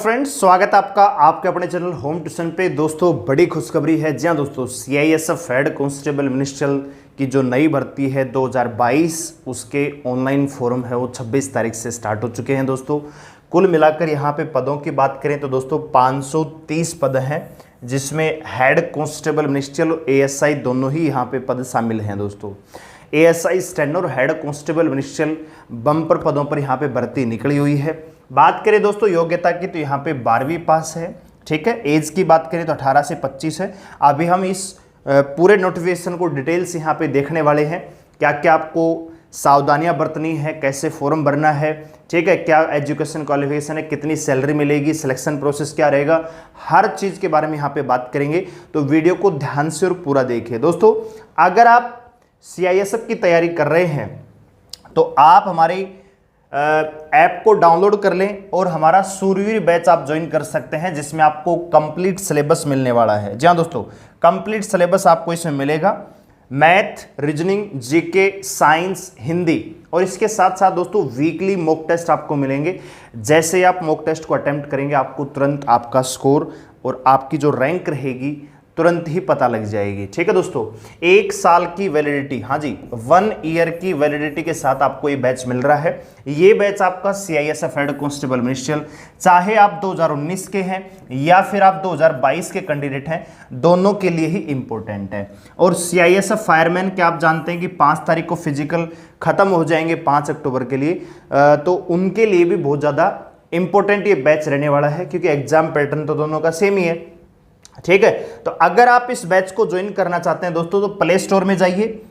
Friends, स्वागत है आपका आपके अपने चैनल होम ट्यूशन पे। दोस्तों, बड़ी खुशखबरी है। जी हाँ दोस्तों, सीआईएसएफ हेड कांस्टेबल मिनिस्ट्रियल की जो नई भर्ती है 2022 उसके ऑनलाइन फॉर्म है वो 26 तारीख से स्टार्ट हो चुके हैं। दोस्तों, कुल मिलाकर यहाँ पे पदों की बात करें तो दोस्तों 530 पद हैं, जिसमें हेड कांस्टेबल मिनिस्ट्रियल और एएसआई दोनों ही यहाँ पे पद शामिल हैं। दोस्तों, एएसआई स्टेनो और हेड कांस्टेबल मिनिस्ट्रियल बम्पर पदों पर यहाँ पे भर्ती निकली हुई है। बात करें दोस्तों योग्यता की तो यहाँ पे 12वीं पास है। ठीक है, एज की बात करें तो 18 से 25 है। अभी हम इस पूरे नोटिफिकेशन को डिटेल्स यहाँ पे देखने वाले हैं, क्या क्या आपको सावधानियां बरतनी है, कैसे फॉर्म भरना है, ठीक है, क्या एजुकेशन क्वालिफिकेशन है, कितनी सैलरी मिलेगी, सिलेक्शन प्रोसेस क्या रहेगा, हर चीज़ के बारे में यहाँ पे बात करेंगे। तो वीडियो को ध्यान से और पूरा देखिए। दोस्तों, अगर आप सीआईएसएफ की तैयारी कर रहे हैं तो आप हमारी ऐप को डाउनलोड कर लें और हमारा सूरवीर बैच आप ज्वाइन कर सकते हैं, जिसमें आपको कंप्लीट सिलेबस मिलने वाला है। जी हाँ दोस्तों, कंप्लीट सिलेबस आपको इसमें मिलेगा। Math, reasoning, GK, science, Hindi और इसके साथ साथ दोस्तों वीकली मॉक टेस्ट आपको मिलेंगे। जैसे ही आप मॉक टेस्ट को अटेम्प्ट करेंगे आपको तुरंत आपका स्कोर और आपकी जो रैंक रहेगी तुरंत ही पता लग जाएगी। ठीक है दोस्तों, 1 साल की वैलिडिटी, हाँ जी 1 ईयर की वैलिडिटी के साथ आपको ये बैच मिल रहा है। ये बैच आपका सीआईएसएफ हेड कांस्टेबल मिनिस्ट्रियल, चाहे आप 2019 के हैं या फिर आप 2022 के कैंडिडेट हैं, दोनों के लिए ही इंपॉर्टेंट है। और सीआईएसएफ फायरमैन के आप जानते हैं कि 5 तारीख को फिजिकल खत्म हो जाएंगे 5 अक्टूबर के लिए, तो उनके लिए भी बहुत ज़्यादा इंपॉर्टेंट ये बैच रहने वाला है, क्योंकि एग्जाम पैटर्न तो दोनों का सेम ही है। ठीक है, तो अगर आप इस बैच को ज्वाइन करना चाहते हैं दोस्तों तो प्ले स्टोर में जाइए,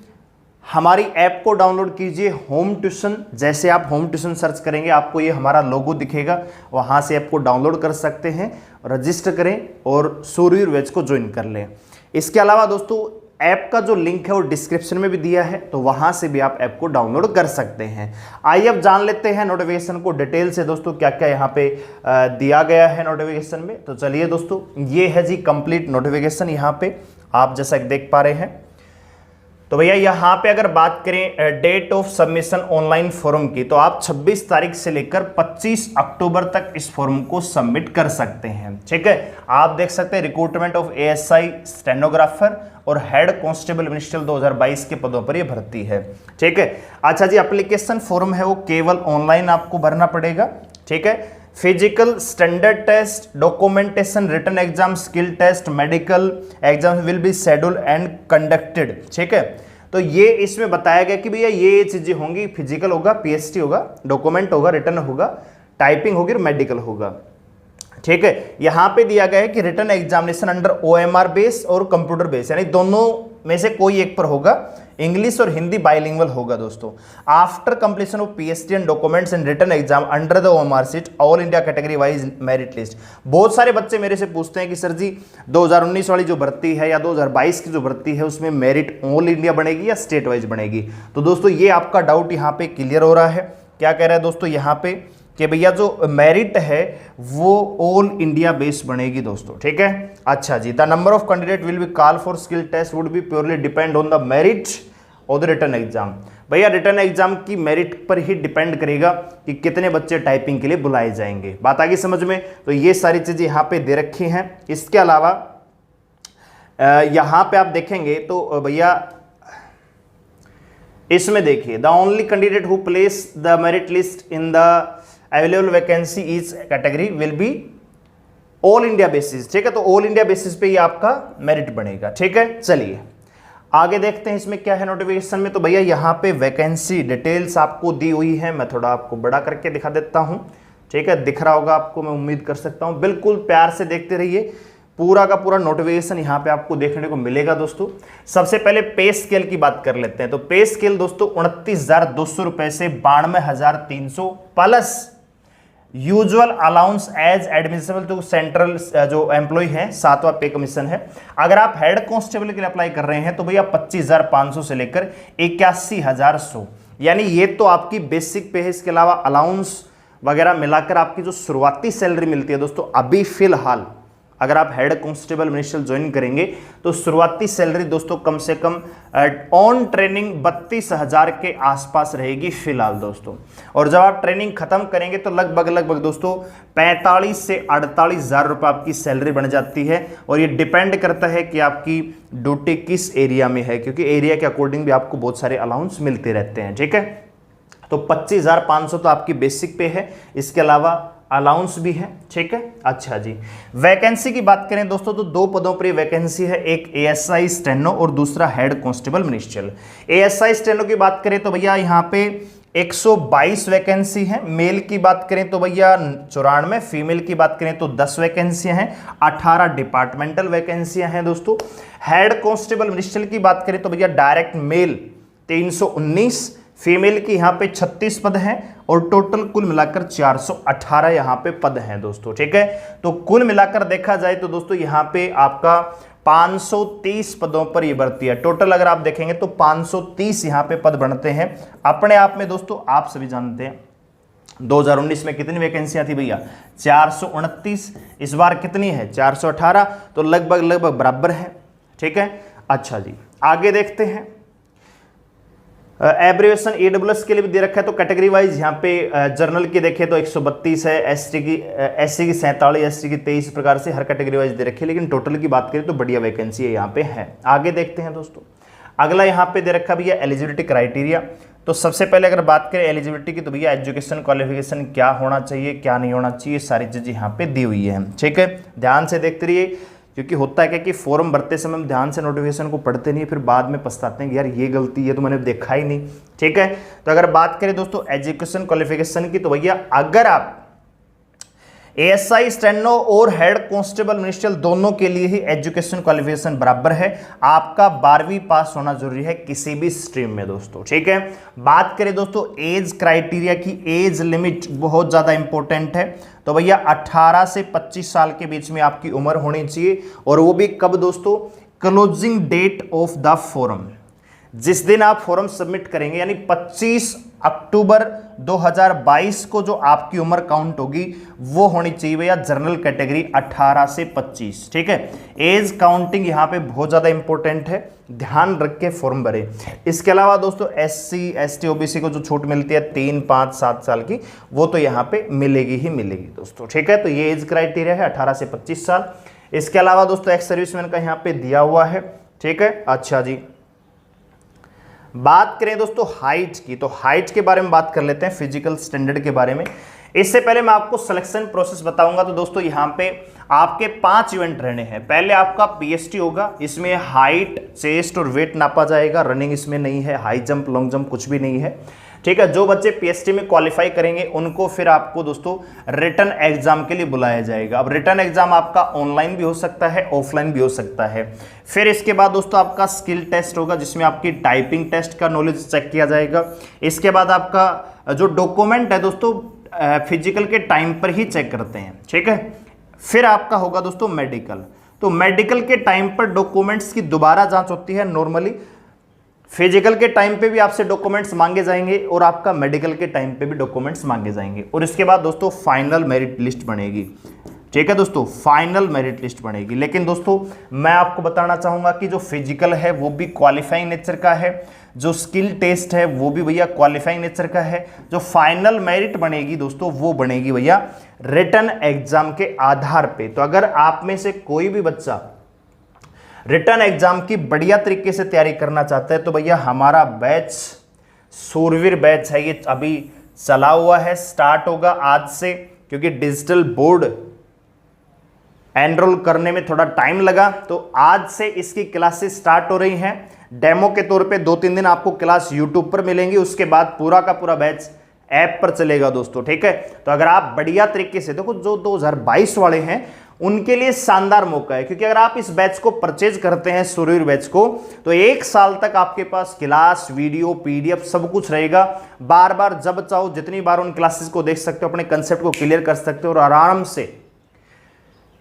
हमारी ऐप को डाउनलोड कीजिए होम ट्यूशन। जैसे आप होम ट्यूशन सर्च करेंगे आपको ये हमारा लोगो दिखेगा, वहां से ऐप को डाउनलोड कर सकते हैं, रजिस्टर करें और सूरवीर बैच को ज्वाइन कर लें। इसके अलावा दोस्तों ऐप का जो लिंक है वो डिस्क्रिप्शन में भी दिया है, तो वहां से भी आप ऐप को डाउनलोड कर सकते हैं। आइए अब जान लेते हैं नोटिफिकेशन को डिटेल से दोस्तों, क्या क्या यहाँ पे दिया गया है नोटिफिकेशन में। तो चलिए दोस्तों, ये है जी कंप्लीट नोटिफिकेशन, यहाँ पे आप जैसा देख पा रहे हैं। तो भैया यहाँ पे अगर बात करें date of submission online form की, तो आप 26 तारीख से लेकर 25 अक्टूबर तक इस फॉर्म को सबमिट कर सकते हैं। ठीक है, आप देख सकते हैं रिक्रूटमेंट ऑफ एएसआई स्टेनोग्राफर और हेड कांस्टेबल मिनिस्ट्रियल 2022 के पदों पर ये भर्ती है। ठीक है, अच्छा जी, एप्लीकेशन फॉर्म है वो केवल ऑनलाइन आपको भरना पड़ेगा। ठीक है, physical, standard test, documentation, written exam, skill test, medical exam will be schedule and conducted. ठीक है, तो ये इसमें बताया गया कि भैया ये चीजें होंगी, फिजिकल होगा, पीएसटी होगा, डॉक्यूमेंट होगा, रिटन होगा, टाइपिंग होगी और मेडिकल होगा। ठीक है, यहां पे दिया गया है कि written examination under OMR base और कंप्यूटर बेस, यानी दोनों में से कोई एक पर होगा। इंग्लिश और हिंदी बाइलिंगुअल होगा दोस्तों। After completion of PST and documents and written exam under the OMR sheet all India category wise merit list. बहुत सारे बच्चे मेरे से पूछते हैं कि सर जी 2019 वाली जो भर्ती है या 2022 की जो भर्ती है उसमें मेरिट ऑल इंडिया बनेगी या स्टेट वाइज बनेगी। तो दोस्तों ये आपका डाउट यहाँ पे क्लियर हो रहा है। क्या कह रहा है दोस्तों यहाँ पे कि भैया जो मेरिट है वो ऑल इंडिया बेस बनेगी दोस्तों। ठीक है, अच्छा जी, the number of candidate will be call for skill test would be purely depend on the merit और द रिटन एग्जाम। भैया रिटन एग्जाम की मेरिट पर ही डिपेंड करेगा कि कितने बच्चे टाइपिंग के लिए बुलाए जाएंगे। बात आ गई समझ में? तो ये सारी चीजें यहाँ पे दे रखी हैं। इसके अलावा यहाँ पे आप देखेंगे तो भैया इसमें देखिए, the only candidate who plays the merit list in the available vacancy is category will be all India basis. ठीक है, तो ऑल इंडिया बेसिस पे ये आपका मेरिट बनेगा। ठीक है, चलिए आगे देखते हैं इसमें क्या है नोटिफिकेशन में। तो भैया यहाँ पे वैकेंसी डिटेल्स आपको दी हुई है, मैं थोड़ा आपको बड़ा करके दिखा देता हूँ। ठीक है, दिख रहा होगा आपको, मैं उम्मीद कर सकता हूँ। बिल्कुल प्यार से देखते रहिए, पूरा का पूरा नोटिफिकेशन यहाँ पे आपको देखने को मिलेगा दोस्तों। सबसे पहले पे स्केल की बात कर लेते हैं। तो पे स्केल दोस्तों 29,200 रुपए से 92,300 plus usual allowance as admissible to central जो एम्प्लॉय है, 7वां पे कमीशन है। अगर आप हेड कांस्टेबल के लिए अप्लाई कर रहे हैं तो भैया 25,500 से लेकर 81,100, यानी ये तो आपकी बेसिक पे है। इसके अलावा अलाउंस वगैरह मिलाकर आपकी जो शुरुआती सैलरी मिलती है दोस्तों अभी फिलहाल अगर आप हेड कांस्टेबल मिनिस्ट्रियल ज्वाइन करेंगे तो शुरुआती सैलरी दोस्तों कम से कम ऑन ट्रेनिंग 32,000 के आसपास रहेगी फिलहाल दोस्तों। और जब आप ट्रेनिंग खत्म करेंगे तो लगभग दोस्तों 45 से 48,000 रुपये आपकी सैलरी बन जाती है। और ये डिपेंड करता है कि आपकी ड्यूटी किस एरिया में है, क्योंकि एरिया के अकॉर्डिंग भी आपको बहुत सारे अलाउंस मिलते रहते हैं। ठीक है, तो 25,500 तो आपकी बेसिक पे है, इसके अलावा अलाउंस भी है। ठीक है, अच्छा जी, वैकेंसी की बात करें दोस्तों तो 2 पदों पर वैकेंसी है, एक एएसआई स्टेनो और दूसरा head constable ministerial. ASI steno की बात करें तो भैया यहाँ पे 122 वैकेंसी है। मेल की बात करें तो भैया 94, फीमेल की बात करें तो 10 वैकेंसियां हैं, 18 डिपार्टमेंटल वैकेंसियां हैं दोस्तों। हेड कांस्टेबल मिनिस्ट्रियल की बात करें तो भैया डायरेक्ट मेल 319, फीमेल की यहाँ पे 36 पद हैं और टोटल कुल मिलाकर 418 यहाँ पे पद हैं दोस्तों। ठीक है, तो कुल मिलाकर देखा जाए तो दोस्तों यहाँ पे आपका 530 पदों पर ये भर्ती है। टोटल अगर आप देखेंगे तो 530 यहाँ पे पद बनते हैं। अपने आप में दोस्तों आप सभी जानते हैं 2019 में कितनी वैकेंसियां थी भैया, 429। इस बार कितनी है, 418, तो लगभग बराबर है। ठीक है, अच्छा जी, आगे देखते हैं। एब्रिवेशन ईडब्ल्यूएस के लिए भी दे रखा है, तो कैटेगरी वाइज यहाँ पे जर्नल की देखें तो 132 है, एससी की 47, एसटी की 23, प्रकार से हर कैटेगरी वाइज दे रखी है। लेकिन टोटल की बात करें तो बढ़िया वैकेंसी है यहाँ पे है। आगे देखते हैं दोस्तों, अगला यहाँ पे दे रखा भैया एलिजिबिलिटी क्राइटेरिया। तो सबसे पहले अगर बात करें एलिजिबिलिटी की तो भैया एजुकेशन क्वालिफिकेशन क्या होना चाहिए, क्या नहीं होना चाहिए, सारी चीज़ें यहाँ पे दी हुई है। ठीक है, ध्यान से देखते रहिए, क्योंकि होता है क्या कि फॉर्म भरते समय हम ध्यान से नोटिफिकेशन को पढ़ते नहीं, फिर बाद में पछताते हैं कि यार ये गलती है तो मैंने देखा ही नहीं। ठीक है, तो अगर बात करें दोस्तों एजुकेशन क्वालिफिकेशन की तो भैया अगर आप एएसआई स्टेनो और हेड कांस्टेबल मिनिस्ट्रियल दोनों के लिए ही एजुकेशन क्वालिफिकेशन बराबर है, आपका 12वीं पास होना जरूरी है किसी भी स्ट्रीम में दोस्तों। ठीक है, बात करें दोस्तों एज क्राइटेरिया की, एज लिमिट बहुत ज्यादा इंपॉर्टेंट है। तो भैया 18 से 25 साल के बीच में आपकी उम्र होनी चाहिए, और वो भी कब दोस्तों, closing date of the form, जिस दिन आप फॉर्म सबमिट करेंगे यानी 25 अक्टूबर 2022 को जो आपकी उम्र काउंट होगी वो होनी चाहिए भैया जनरल कैटेगरी 18 से 25। ठीक है, एज काउंटिंग यहाँ पे बहुत ज़्यादा इंपॉर्टेंट है, ध्यान रख के फॉर्म भरे। इसके अलावा दोस्तों एससी एसटी ओबीसी को जो छूट मिलती है 3, 5, 7 साल की, वो तो यहाँ पे मिलेगी ही मिलेगी दोस्तों। ठीक है, तो ये एज क्राइटेरिया है 18 से 25 साल। इसके अलावा दोस्तों एक्स सर्विसमैन का यहाँ पे दिया हुआ है। ठीक है, अच्छा जी, बात करें दोस्तों हाइट की, तो हाइट के बारे में बात कर लेते हैं, फिजिकल स्टैंडर्ड के बारे में। इससे पहले मैं आपको सिलेक्शन प्रोसेस बताऊंगा। तो दोस्तों यहाँ पे आपके 5 इवेंट रहने हैं। पहले आपका पीएसटी होगा, इसमें हाइट, चेस्ट और वेट नापा जाएगा। रनिंग इसमें नहीं है, हाई जंप, लॉन्ग जंप कुछ भी नहीं है। ठीक है, जो बच्चे पीएसटी में क्वालिफाई करेंगे उनको फिर आपको दोस्तों रिटन एग्जाम के लिए बुलाया जाएगा। अब रिटन एग्जाम आपका ऑनलाइन भी हो सकता है, ऑफलाइन भी हो सकता है। फिर इसके बाद दोस्तों आपका स्किल टेस्ट होगा, जिसमें आपकी टाइपिंग टेस्ट का नॉलेज चेक किया जाएगा। इसके बाद आपका जो डॉक्यूमेंट है दोस्तों फिजिकल के टाइम पर ही चेक करते हैं। ठीक है, फिर आपका होगा दोस्तों मेडिकल। तो मेडिकल के टाइम पर डॉक्यूमेंट्स की दोबारा जांच होती है। नॉर्मली फिजिकल के टाइम पे भी आपसे डॉक्यूमेंट्स मांगे जाएंगे और आपका मेडिकल के टाइम पे भी डॉक्यूमेंट्स मांगे जाएंगे। और इसके बाद दोस्तों फाइनल मेरिट लिस्ट बनेगी। ठीक है दोस्तों, फाइनल मेरिट लिस्ट बनेगी। लेकिन दोस्तों मैं आपको बताना चाहूंगा कि जो फिजिकल है वो भी क्वालिफाइंग नेचर का है, जो स्किल टेस्ट है वो भी भैया क्वालिफाइंग नेचर का है। जो फाइनल मेरिट बनेगी दोस्तों वो बनेगी भैया रिटन एग्जाम के आधार पे। तो अगर आप में से कोई भी बच्चा रिटन एग्जाम की बढ़िया तरीके से तैयारी करना चाहता है तो भैया हमारा बैच सूरवीर बैच है, ये अभी चला हुआ है, स्टार्ट होगा आज से। क्योंकि डिजिटल बोर्ड एनरोल करने में थोड़ा टाइम लगा, तो आज से इसकी क्लासेस स्टार्ट हो रही हैं। डेमो के तौर पे 2-3 दिन आपको क्लास यूट्यूब पर मिलेंगी, उसके बाद पूरा का पूरा बैच ऐप पर चलेगा दोस्तों। ठीक है, तो अगर आप बढ़िया तरीके से देखो, जो 2022 वाले हैं उनके लिए शानदार मौका है। क्योंकि अगर आप इस बैच को परचेज करते हैं, सूरवीर बैच को, तो 1 साल तक आपके पास क्लास, वीडियो, पीडीएफ सब कुछ रहेगा। बार बार जब चाहो जितनी बार उन क्लासेस को देख सकते हो, अपने कंसेप्ट को क्लियर कर सकते हो और आराम से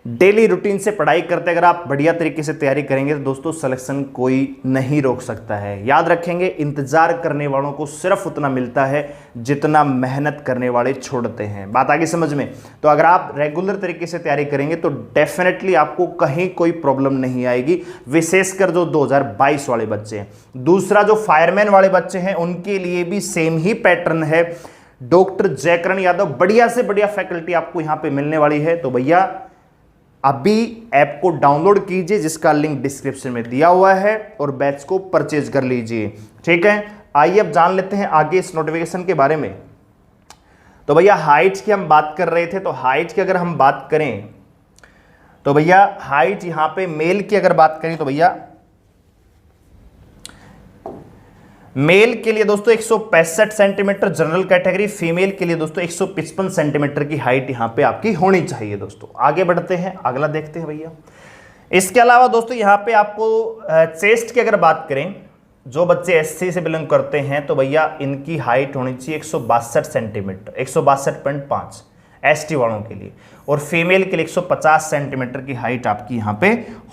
डेली रूटीन से पढ़ाई करते अगर आप बढ़िया तरीके से तैयारी करेंगे तो दोस्तों सिलेक्शन कोई नहीं रोक सकता है। याद रखेंगे, इंतजार करने वालों को सिर्फ उतना मिलता है जितना मेहनत करने वाले छोड़ते हैं। बात आगे समझ में? तो अगर आप रेगुलर तरीके से तैयारी करेंगे तो डेफिनेटली आपको कहीं कोई प्रॉब्लम नहीं आएगी, विशेषकर जो 2022 वाले बच्चे हैं। दूसरा, जो फायरमैन वाले बच्चे हैं उनके लिए भी सेम ही पैटर्न है। डॉक्टर जयकरण यादव, बढ़िया से बढ़िया फैकल्टी आपको यहां पे मिलने वाली है। तो भैया अभी ऐप को डाउनलोड कीजिए जिसका लिंक डिस्क्रिप्शन में दिया हुआ है और बैच को परचेज कर लीजिए। ठीक है, आइए अब जान लेते हैं आगे इस नोटिफिकेशन के बारे में। तो भैया हाइट की हम बात कर रहे थे, तो हाइट की अगर हम बात करें तो भैया हाइट यहां पे मेल की अगर बात करें तो भैया मेल के लिए दोस्तों 165 सेंटीमीटर जनरल कैटेगरी, फीमेल के लिए दोस्तों 155 सेंटीमीटर की हाइट यहां पे आपकी होनी चाहिए। दोस्तों आगे बढ़ते हैं, अगला देखते हैं भैया। इसके अलावा दोस्तों यहां पे आपको चेस्ट की अगर बात करें, जो बच्चे एससी से बिलोंग करते हैं तो भैया इनकी हाइट होनी चाहिए 162 सेंटीमीटर, 162.5 एसटी वालों के लिए, और फीमेल के लिए 150 सेंटीमीटर की हाइट आपकी यहां पे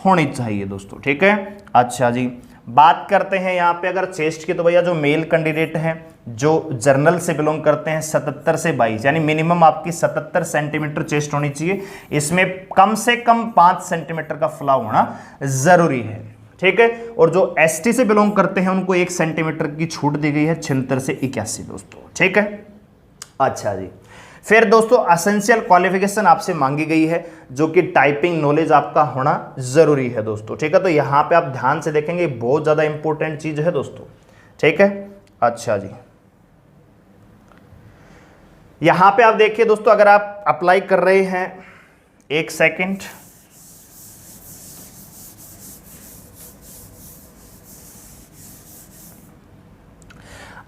होनी चाहिए दोस्तों। ठीक है, अच्छा जी, बात करते हैं यहाँ पे अगर चेस्ट की, तो भैया जो मेल कैंडिडेट हैं जो जर्नल से बिलोंग करते हैं 77 से 22, यानी मिनिमम आपकी 77 सेंटीमीटर चेस्ट होनी चाहिए। इसमें कम से कम 5 सेंटीमीटर का फ्लॉ होना जरूरी है। ठीक है, और जो एसटी से बिलोंग करते हैं उनको 1 सेंटीमीटर की छूट दी गई है, 76 से 81 दोस्तों। ठीक है, अच्छा जी, फिर दोस्तों एसेंशियल क्वालिफिकेशन आपसे मांगी गई है जो कि टाइपिंग नॉलेज आपका होना जरूरी है दोस्तों। ठीक है, तो यहां पे आप ध्यान से देखेंगे, बहुत ज्यादा इंपॉर्टेंट चीज है दोस्तों। ठीक है, अच्छा जी, यहां पे आप देखिए दोस्तों, अगर आप अप्लाई कर रहे हैं, एक सेकंड,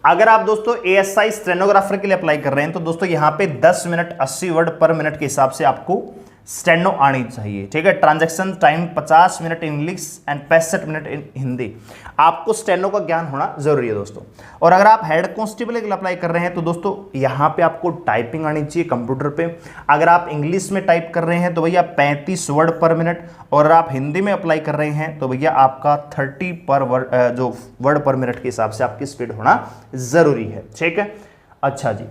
अगर आप दोस्तों एएसआई स्टेनोग्राफर के लिए अप्लाई कर रहे हैं तो दोस्तों यहां पे 10 मिनट 80 वर्ड पर मिनट के हिसाब से आपको स्टेनो आनी चाहिए। ठीक है, transaction time 50 minute English and 65 minute in Hindi, आपको स्टेनो का ज्ञान होना जरूरी है दोस्तों। और अगर आप हेड कांस्टेबल के लिए अप्लाई कर रहे हैं तो दोस्तों यहां पे आपको टाइपिंग आनी चाहिए कंप्यूटर पे। अगर आप इंग्लिश में टाइप कर रहे हैं तो भैया 35 वर्ड पर मिनट, और अगर आप हिंदी में अप्लाई कर रहे हैं तो भैया आपका 30 पर वर्ड जो वर्ड पर मिनट के हिसाब से आपकी स्पीड होना जरूरी है। ठीक है, अच्छा जी,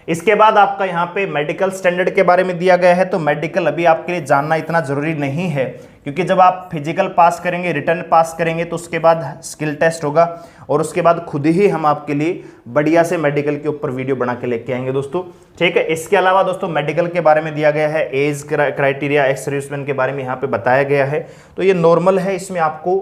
इसके बाद आपका यहाँ पे मेडिकल स्टैंडर्ड के बारे में दिया गया है। तो मेडिकल अभी आपके लिए जानना इतना जरूरी नहीं है, क्योंकि जब आप फिजिकल पास करेंगे, रिटर्न पास करेंगे, तो उसके बाद स्किल टेस्ट होगा और उसके बाद खुद ही हम आपके लिए बढ़िया से मेडिकल के ऊपर वीडियो बना के लेके आएंगे दोस्तों। ठीक है, इसके अलावा दोस्तों मेडिकल के बारे में दिया गया है, एज क्राइटेरिया, एक्स सर्विसमैन के बारे में यहाँ पे बताया गया है। तो ये नॉर्मल है, इसमें आपको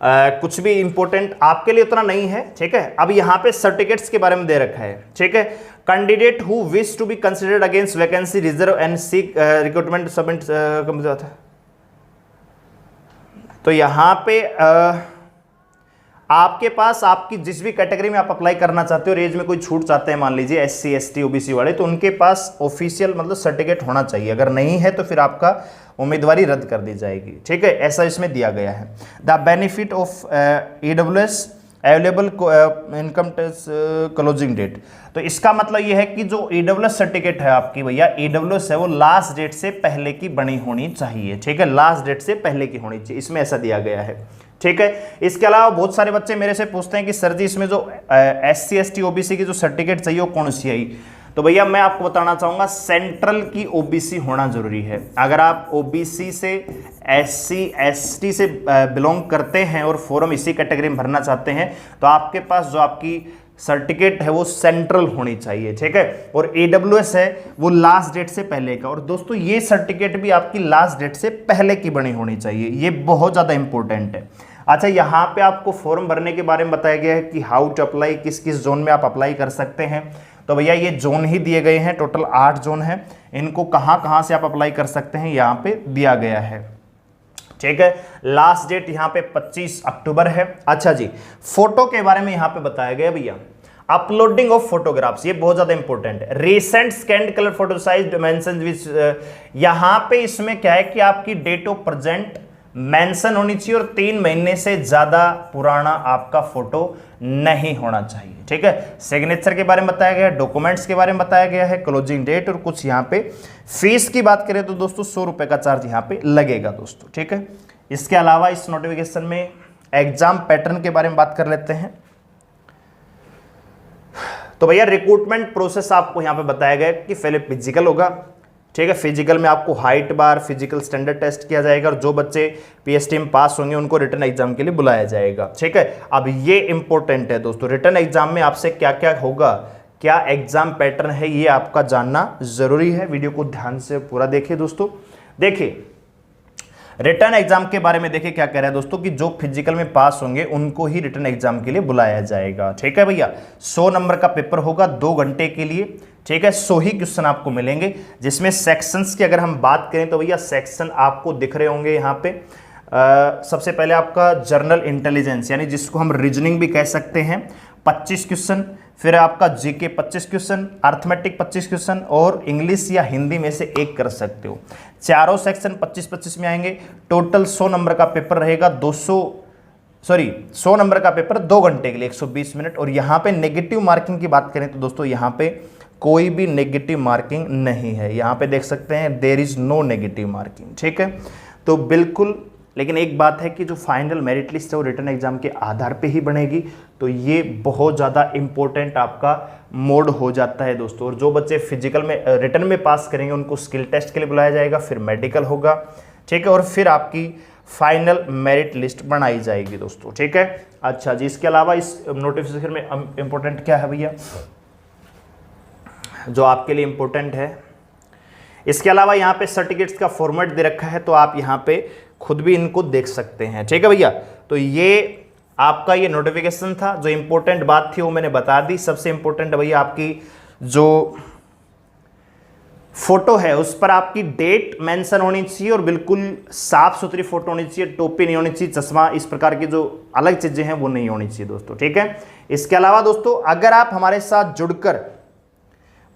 कुछ भी इंपॉर्टेंट आपके लिए उतना नहीं है। ठीक है, अब यहाँ पे सर्टिफिकेट्स के बारे में दे रखा है। ठीक है, candidate who wish to be considered against vacancy reserve and seek recruitment submit कम जाता है। तो यहाँ पे आपके पास आपकी जिस भी कैटेगरी में आप अप्लाई करना चाहते हो, रेंज में कोई छूट चाहते हैं, मान लीजिए एससी एसटी ओबीसी वाले, तो उनके पास ऑफिशियल मतलब सर्टिफिकेट होना चाहिए। अगर नहीं है तो फिर आपका उम्मीदवारी रद्द कर दी जाएगी। ठीक है, ऐसा इसमें दिया गया है। The benefit of EWS available income tax closing date, तो इसका मतलब यह है कि जो ईडब्ल्यूएस सर्टिफिकेट है आपकी भैया, ईडब्ल्यूएस है, वो लास्ट डेट से पहले की बनी होनी चाहिए। ठीक है, लास्ट डेट से पहले की होनी चाहिए, इसमें ऐसा दिया गया है। ठीक है, इसके अलावा बहुत सारे बच्चे मेरे से पूछते हैं कि सर जी इसमें जो एससी एसटी ओबीसी की जो सर्टिफिकेट चाहिए वो कौन सी आई। तो भैया मैं आपको बताना चाहूंगा, सेंट्रल की ओबीसी होना जरूरी है। अगर आप ओबीसी से एससी एसटी से बिलोंग करते हैं और फॉर्म इसी कैटेगरी में भरना चाहते हैं तो आपके पास जो आपकी सर्टिफिकेट है वो सेंट्रल होनी चाहिए। ठीक है, और ईडब्ल्यूएस है वो लास्ट डेट से पहले का, और दोस्तों ये सर्टिफिकेट भी आपकी लास्ट डेट से पहले की बनी होनी चाहिए, ये बहुत ज्यादा इंपॉर्टेंट है। अच्छा, यहाँ पे आपको फॉर्म भरने के बारे में बताया गया है कि हाउ टू अप्लाई, किस किस जोन में आप अप्लाई कर सकते हैं। तो भैया ये जोन ही दिए गए हैं, टोटल 8 जोन है, इनको कहाँ से आप अप्लाई कर सकते हैं यहाँ पे दिया गया है। ठीक है, लास्ट डेट यहाँ पे 25 अक्टूबर है। अच्छा जी, फोटो के बारे में यहाँ पे बताया गया भैया, अपलोडिंग ऑफ फोटोग्राफ्स, ये बहुत ज्यादा इंपॉर्टेंट है। Recent scanned colour photo size dimension विच, यहाँ पे इसमें क्या है कि आपकी डेट ऑफ प्रेजेंट मेंशन होनी चाहिए और 3 महीने से ज्यादा पुराना आपका फोटो नहीं होना चाहिए। ठीक है, सिग्नेचर के बारे में बताया गया है, डॉक्यूमेंट्स के बारे में बताया गया है, क्लोजिंग डेट और कुछ यहाँ पे फीस की बात करें तो दोस्तों 100 रुपए का चार्ज यहाँ पे लगेगा दोस्तों। ठीक है, इसके अलावा इस नोटिफिकेशन में एग्जाम पैटर्न के बारे में बात कर लेते हैं। तो भैया रिक्रूटमेंट प्रोसेस आपको यहां पे बताया गया कि पहले फिजिकल होगा। ठीक है, फिजिकल में आपको हाइट बार, फिजिकल स्टैंडर्ड टेस्ट किया जाएगा और जो बच्चे पीएसटी में पास होंगे उनको रिटर्न एग्जाम के लिए बुलाया जाएगा। ठीक है, अब ये इंपॉर्टेंट है दोस्तों, रिटर्न एग्जाम में आपसे क्या क्या होगा, क्या एग्जाम पैटर्न है, ये आपका जानना जरूरी है। वीडियो को ध्यान से पूरा देखिए दोस्तों। देखिए रिटर्न एग्जाम के बारे में देखिए क्या कह रहा है दोस्तों कि जो फिजिकल में पास होंगे उनको ही रिटर्न एग्जाम के लिए बुलाया जाएगा। ठीक है भैया, 100 नंबर का पेपर होगा 2 घंटे के लिए। ठीक है, 100 ही क्वेश्चन आपको मिलेंगे, जिसमें सेक्शंस की अगर हम बात करें तो भैया सेक्शन आपको दिख रहे होंगे यहाँ पे। सबसे पहले आपका जनरल इंटेलिजेंस यानी जिसको हम रीजनिंग भी कह सकते हैं, 25 क्वेश्चन। फिर आपका जीके 25 क्वेश्चन, अर्थमेटिक 25 क्वेश्चन और इंग्लिश या हिंदी में से एक कर सकते हो। चारों सेक्शन 25-25 में आएंगे। टोटल 100 नंबर का पेपर रहेगा, 100 नंबर का पेपर 2 घंटे के लिए 120 मिनट। और यहाँ पे नेगेटिव मार्किंग की बात करें तो दोस्तों यहाँ पे कोई भी नेगेटिव मार्किंग नहीं है। यहाँ पे देख सकते हैं there is no negative marking. ठीक है, तो बिल्कुल, लेकिन एक बात है कि जो फाइनल मेरिट लिस्ट है वो रिटर्न एग्जाम के आधार पे ही बनेगी, तो ये बहुत ज़्यादा इंपॉर्टेंट आपका मोड हो जाता है दोस्तों। और जो बच्चे फिजिकल में रिटर्न में पास करेंगे उनको स्किल टेस्ट के लिए बुलाया जाएगा, फिर मेडिकल होगा। ठीक है, और फिर आपकी फाइनल मेरिट लिस्ट बनाई जाएगी दोस्तों। ठीक है, अच्छा जी, इसके अलावा इस नोटिफिकेशन में इंपॉर्टेंट क्या है भैया जो आपके लिए इंपॉर्टेंट है, इसके अलावा यहाँ पे सर्टिफिकेट्स का फॉर्मेट दे रखा है, तो आप यहाँ पे खुद भी इनको देख सकते हैं। ठीक है भैया, तो ये आपका ये नोटिफिकेशन था। जो इंपॉर्टेंट बात थी वो मैंने बता दी। सबसे इंपॉर्टेंट भैया आपकी जो फोटो है उस पर आपकी डेट मेंशन होनी चाहिए और बिल्कुल साफ सुथरी फोटो होनी चाहिए, टोपी नहीं होनी चाहिए, चश्मा, इस प्रकार की जो अलग चीजें हैं वो नहीं होनी चाहिए दोस्तों। ठीक है, इसके अलावा दोस्तों अगर आप हमारे साथ जुड़कर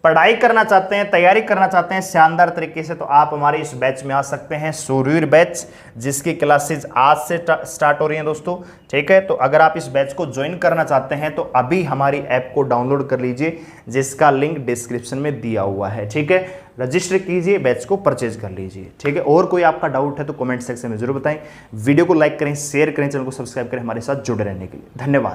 पढ़ाई करना चाहते हैं, तैयारी करना चाहते हैं शानदार तरीके से, तो आप हमारे इस बैच में आ सकते हैं, सूरवीर बैच, जिसकी क्लासेज आज से स्टार्ट हो रही हैं दोस्तों। ठीक है, तो अगर आप इस बैच को ज्वाइन करना चाहते हैं तो अभी हमारी ऐप को डाउनलोड कर लीजिए, जिसका लिंक डिस्क्रिप्शन में दिया हुआ है। ठीक है, रजिस्टर कीजिए, बैच को परचेज कर लीजिए। ठीक है, और कोई आपका डाउट है तो कमेंट सेक्शन में जरूर बताएं। वीडियो को लाइक करें, शेयर करें, चैनल को सब्सक्राइब करें हमारे साथ जुड़े रहने के लिए। धन्यवाद।